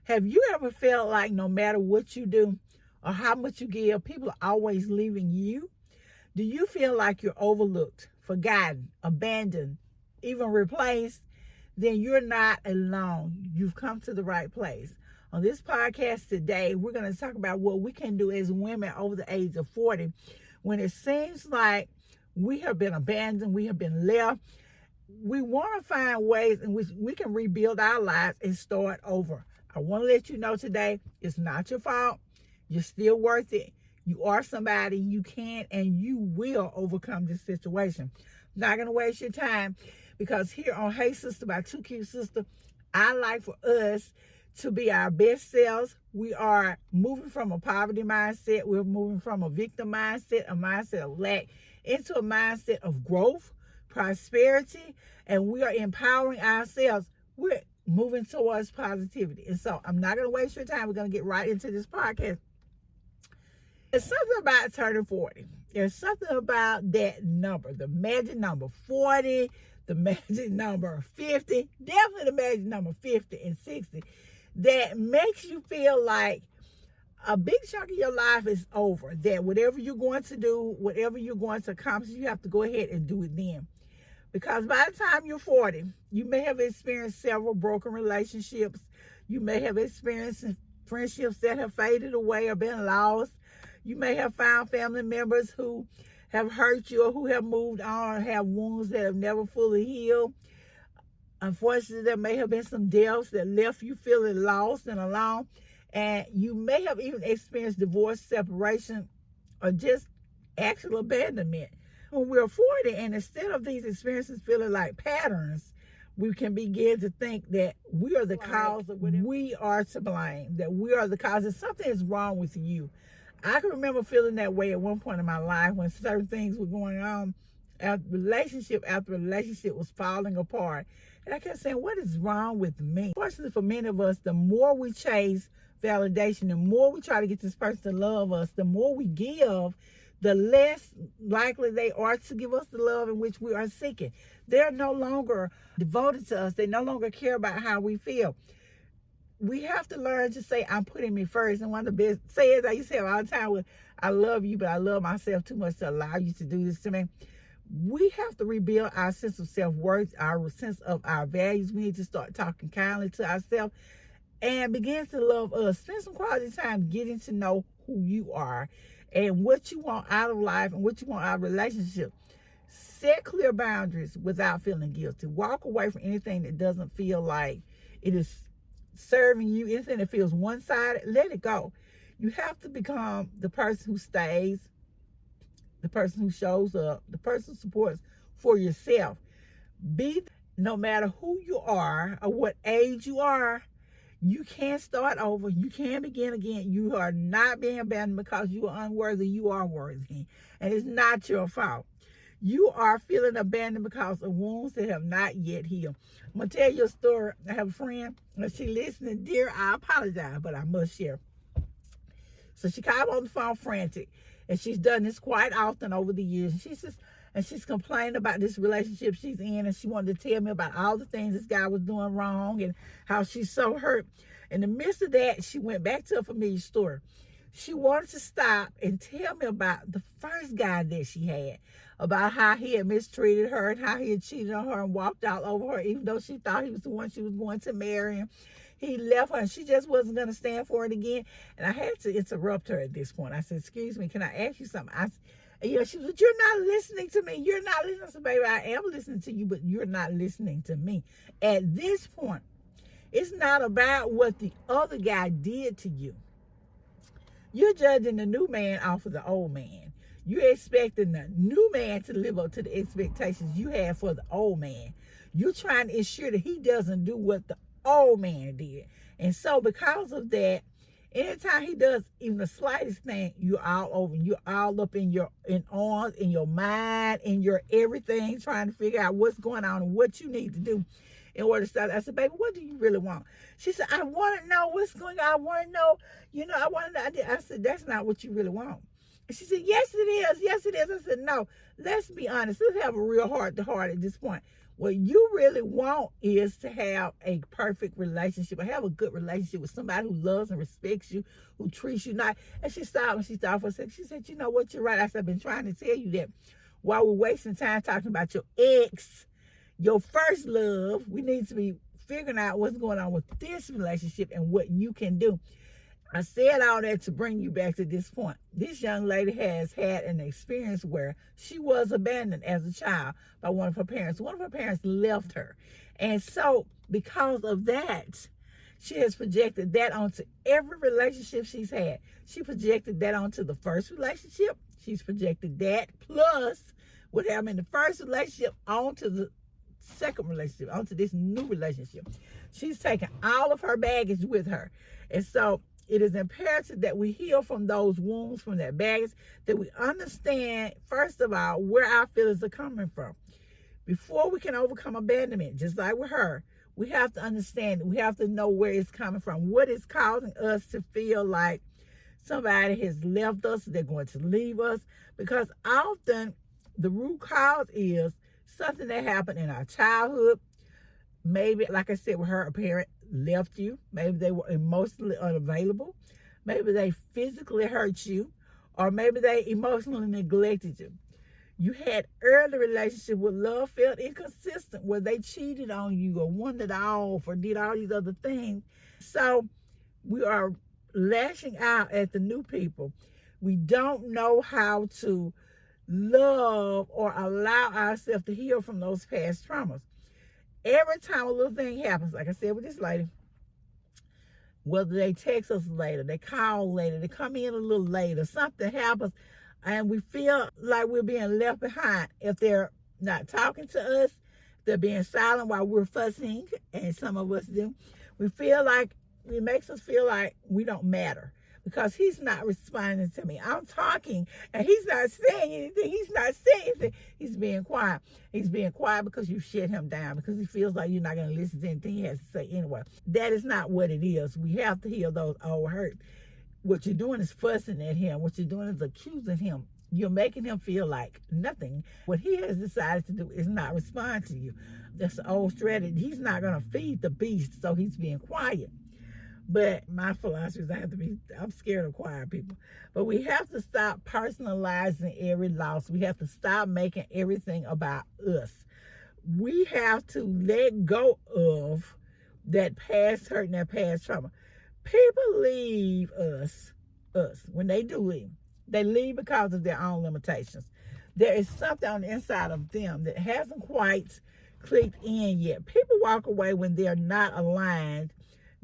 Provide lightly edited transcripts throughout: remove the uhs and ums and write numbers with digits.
Have you ever felt like no matter what you do or how much you give, people are always leaving you? Do you feel like you're overlooked, forgotten, abandoned, even replaced? Then you're not alone. You've come to the right place. On this podcast today, we're going to talk about what we can do as women over the age of 40 when it seems like we have been abandoned, we have been left. We want to find ways in which we can rebuild our lives and start over. I want to let you know today, it's not your fault. You're still worth it. You are somebody. You can and you will overcome this situation. I'm not going to waste your time because here on Hey Sister by Two Cute Sister, I like for us to be our best selves. We are moving from a poverty mindset. We're moving from a victim mindset, a mindset of lack, into a mindset of growth, prosperity, and we are empowering ourselves. We're moving towards positivity. And so I'm not going to waste your time. We're going to get right into this podcast. There's something about turning 40. There's something about that number, the magic number 40, the magic number 50, definitely the magic number 50 and 60, that makes you feel like a big chunk of your life is over. That whatever you're going to do, whatever you're going to accomplish, you have to go ahead and do it then. Because by the time you're 40, you may have experienced several broken relationships. You may have experienced friendships that have faded away or been lost. You may have found family members who have hurt you or who have moved on or have wounds that have never fully healed. Unfortunately, there may have been some deaths that left you feeling lost and alone. And you may have even experienced divorce, separation, or just actual abandonment. When we're 40, and instead of these experiences feeling like patterns, we can begin to think that we are the cause of whatever. We are to blame, that we are the cause, that something is wrong with you. I can remember feeling that way at one point in my life when certain things were going on. Relationship after relationship was falling apart. And I kept saying, what is wrong with me? Fortunately for many of us, the more we chase validation, the more we try to get this person to love us, the more we give, the less likely they are to give us the love in which we are seeking. They're no longer devoted to us. They no longer care about how we feel. We have to learn to say, I'm putting me first. And one of the best sayings I used to have all the time was, I love you, but I love myself too much to allow you to do this to me. We have to rebuild our sense of self-worth, our sense of our values. We need to start talking kindly to ourselves and begin to love us. Spend some quality time getting to know who you are and what you want out of life and what you want out of relationship. Set clear boundaries without feeling guilty. Walk away from anything that doesn't feel like it is serving you, anything that feels one-sided. Let it go. You have to become the person who stays, the person who shows up, the person who supports for yourself. Be, no matter who you are or what age you are, you can start over. You can begin again. You are not being abandoned because you are unworthy. You are worthy. And it's not your fault. You are feeling abandoned because of wounds that have not yet healed. I'm going to tell you a story. I have a friend, and she listening. Dear, I apologize, but I must share. So she called on the phone frantic, and she's done this quite often over the years. She's complaining about this relationship she's in, and she wanted to tell me about all the things this guy was doing wrong and how she's so hurt. In the midst of that, she went back to a familiar story. She wanted to stop and tell me about the first guy that she had, about how he had mistreated her and how he had cheated on her and walked all over her, even though she thought he was the one she was going to marry. And he left her, and she just wasn't going to stand for it again. And I had to interrupt her at this point. I said, excuse me, can I ask you something? She was, you're not listening to me. You're not listening to me. Baby, I am listening to you, but you're not listening to me. At this point, it's not about what the other guy did to you. You're judging the new man off of the old man. You're expecting the new man to live up to the expectations you had for the old man. You're trying to ensure that he doesn't do what the old man did. And so because of that, anytime he does even the slightest thing, you're all over. You're all up in arms, in your mind, in your everything, trying to figure out what's going on and what you need to do in order to start. I said, baby, what do you really want? She said, I want to know what's going on. I want to know, I want to know. I said, that's not what you really want. And she said, yes, it is. Yes, it is. I said, no, let's be honest. Let's have a real heart-to-heart at this point. What you really want is to have a perfect relationship, or have a good relationship with somebody who loves and respects you, who treats you nice. And she stopped for a second. She said, you know what, you're right. I said, I've been trying to tell you that while we're wasting time talking about your ex, your first love, we need to be figuring out what's going on with this relationship and what you can do. I said all that to bring you back to this point. This young lady has had an experience where she was abandoned as a child by one of her parents. One of her parents left her. And so because of that, she has projected that onto every relationship she's had. She projected that onto the first relationship. She's projected that plus what happened in the first relationship onto the second relationship, onto this new relationship. She's taken all of her baggage with her. And so it is imperative that we heal from those wounds, from that baggage, that we understand, first of all, where our feelings are coming from. Before we can overcome abandonment, just like with her, we have to understand, we have to know where it's coming from. What is causing us to feel like somebody has left us, they're going to leave us? Because often the root cause is something that happened in our childhood. Maybe, like I said, with her, a parent left you. Maybe they were emotionally unavailable. Maybe they physically hurt you. Or maybe they emotionally neglected you. You had early relationship with love felt inconsistent, where they cheated on you or wandered off or did all these other things. So we are lashing out at the new people. We don't know how to love or allow ourselves to heal from those past traumas. Every time a little thing happens, like I said with this lady, whether they text us later, they call later, they come in a little later, something happens, and we feel like we're being left behind. If they're not talking to us, they're being silent while we're fussing, and some of us do, we feel like, it makes us feel like we don't matter. Because he's not responding to me. I'm talking and he's not saying anything. He's not saying anything. He's being quiet. He's being quiet because you shut him down, because he feels like you're not going to listen to anything he has to say anyway. That is not what it is. We have to heal those old hurts. What you're doing is fussing at him. What you're doing is accusing him. You're making him feel like nothing. What he has decided to do is not respond to you. That's the old strategy. He's not going to feed the beast, so he's being quiet. But my philosophy is I'm scared of quiet people. But we have to stop personalizing every loss. We have to stop making everything about us. We have to let go of that past hurt and that past trauma. People leave us, when they do leave, they leave because of their own limitations. There is something on the inside of them that hasn't quite clicked in yet. People walk away when they're not aligned.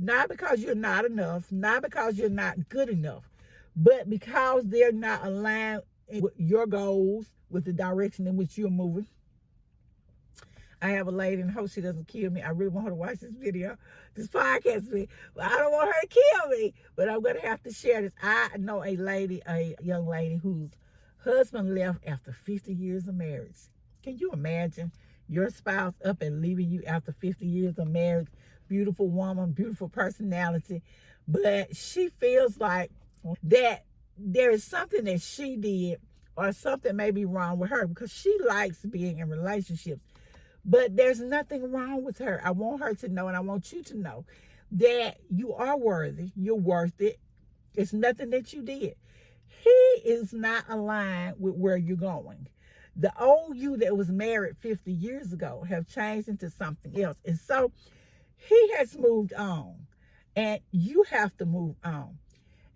Not because you're not enough, not because you're not good enough, but because they're not aligned with your goals, with the direction in which you're moving. I have a lady, and I hope she doesn't kill me. I really want her to watch this video, this podcast with me. But I don't want her to kill me, but I'm going to have to share this. I know a young lady whose husband left after 50 years of marriage. Can you imagine your spouse up and leaving you after 50 years of marriage? Beautiful woman, beautiful personality, but she feels like that there is something that she did, or something may be wrong with her, because she likes being in relationships. But there's nothing wrong with her. I want her to know, and I want you to know, that you are worthy. You're worth it. It's nothing that you did. He is not aligned with where you're going. The old you that was married 50 years ago have changed into something else. And so he has moved on, and you have to move on.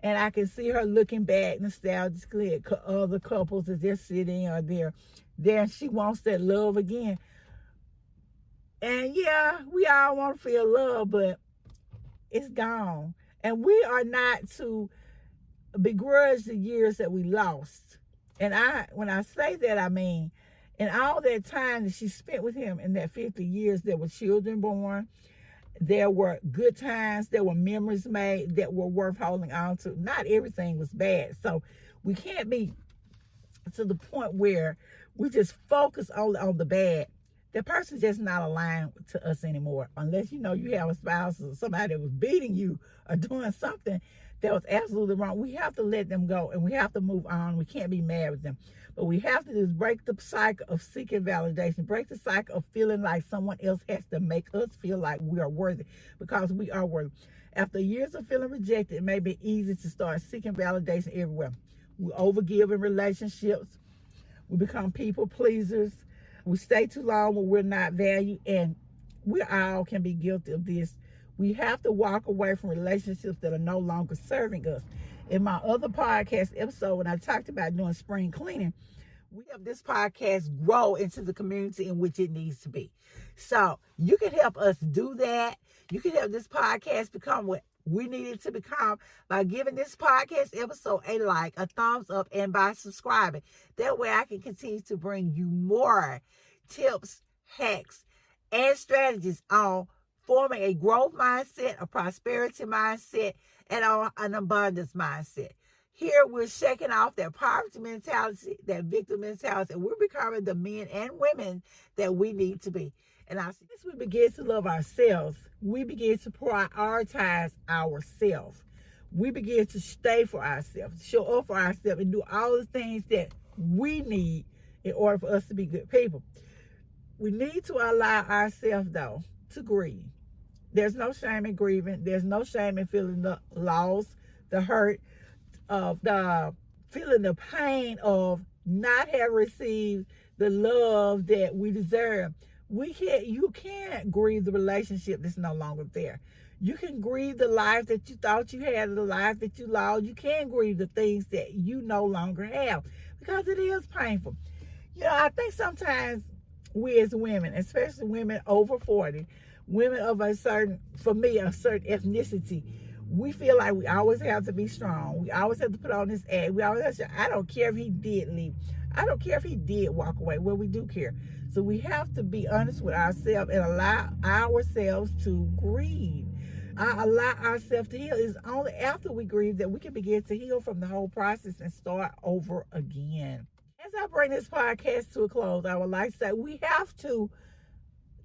And I can see her looking back nostalgically at other couples as they're sitting, or they're there, and she wants that love again. And yeah, we all want to feel love, but it's gone. And we are not to begrudge the years that we lost. And when I say that, I mean, in all that time that she spent with him, in that 50 years, there were children born. There were good times. There were memories made that were worth holding on to. Not everything was bad. So we can't be to the point where we just focus only on the bad that person's just not aligned to us anymore. Unless you know you have a spouse or somebody that was beating you or doing something that was absolutely wrong. We have to let them go and we have to move on. We can't be mad with them. But we have to just break the cycle of seeking validation, break the cycle of feeling like someone else has to make us feel like we are worthy, because we are worthy. After years of feeling rejected, it may be easy to start seeking validation everywhere. We overgive in relationships. We become people pleasers. We stay too long when we're not valued, and we all can be guilty of this. We have to walk away from relationships that are no longer serving us. In my other podcast episode, when I talked about doing spring cleaning, we have this podcast grow into the community in which it needs to be. So you can help us do that. You can help this podcast become what we need it to become by giving this podcast episode a like, a thumbs up, and by subscribing. That way I can continue to bring you more tips, hacks, and strategies on forming a growth mindset, a prosperity mindset, and on an abundance mindset. Here we're shaking off that poverty mentality, that victim mentality, and we're becoming the men and women that we need to be. And as we begin to love ourselves, we begin to prioritize ourselves. We begin to stay for ourselves, show up for ourselves, and do all the things that we need in order for us to be good people. We need to allow ourselves, though, to grieve. There's no shame in grieving. There's no shame in feeling the loss, the hurt, of the feeling the pain of not having received the love that we deserve. You can't grieve the relationship that's no longer there. You can grieve the life that you thought you had, the life that you lost. You can grieve the things that you no longer have, because it is painful. You know, I think sometimes we as women, especially women over 40, women of a certain ethnicity, we feel like we always have to be strong. We always have to put on this act. We always have to, I don't care if he did leave. I don't care if he did walk away. Well, we do care. So we have to be honest with ourselves and allow ourselves to grieve. Allow ourselves to heal. It's only after we grieve that we can begin to heal from the whole process and start over again. As I bring this podcast to a close, I would like to say we have to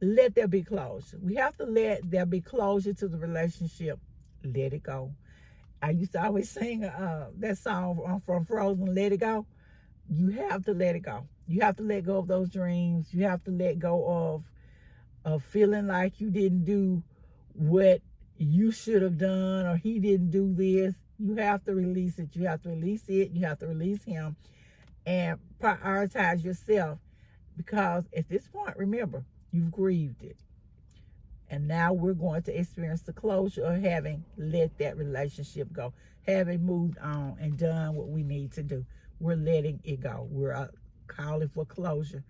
let there be closure. We have to let there be closure to the relationship. Let it go. I used to always sing that song from Frozen, Let It Go. You have to let it go. You have to let go of those dreams. You have to let go of feeling like you didn't do what you should have done, or he didn't do this. You have to release it. You have to release it. You have to release him and prioritize yourself, because at this point, remember, you've grieved it. And now we're going to experience the closure of having let that relationship go, having moved on and done what we need to do. We're letting it go. We're calling for closure.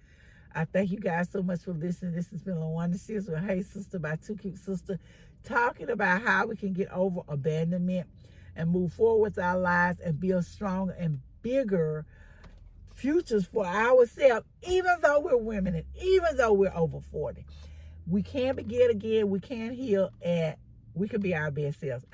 I thank you guys so much for listening. This has been LaWanda Sears with Hey Sister by Two Cute Sister, talking about how we can get over abandonment and move forward with our lives and build stronger and bigger futures for ourselves, even though we're women and even though we're over 40. We can begin again, we can heal, and we can be our best selves.